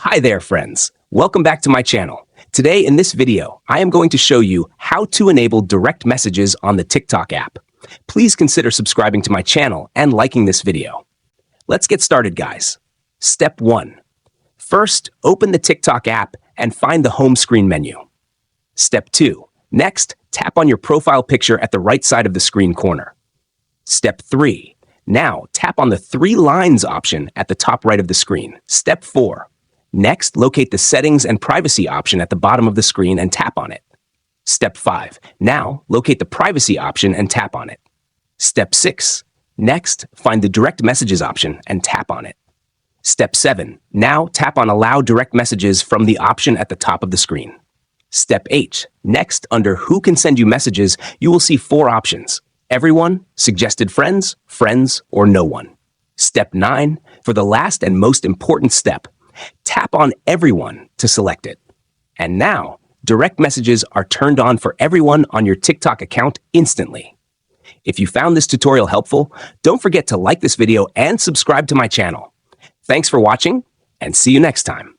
Hi there, friends. Welcome back to my channel. Today in this video, I am going to show you how to enable direct messages on the TikTok app. Please consider subscribing to my channel and liking this video. Let's get started, guys. Step 1. First, open the TikTok app and find the home screen menu. Step 2. Next, tap on your profile picture at the right side of the screen corner. Step 3. Now, tap on the 3 lines option at the top right of the screen. Step 4. Next, locate the Settings and Privacy option at the bottom of the screen and tap on it. Step 5. Now, locate the Privacy option and tap on it. Step 6. Next, find the Direct Messages option and tap on it. Step 7. Now, tap on Allow Direct Messages from the option at the top of the screen. Step 8. Next, under Who Can Send You Messages, you will see 4 options: Everyone, Suggested Friends, Friends, or No One. Step 9. For the last and most important step, tap on Everyone to select it. And now, direct messages are turned on for everyone on your TikTok account instantly. If you found this tutorial helpful, don't forget to like this video and subscribe to my channel. Thanks for watching, and see you next time.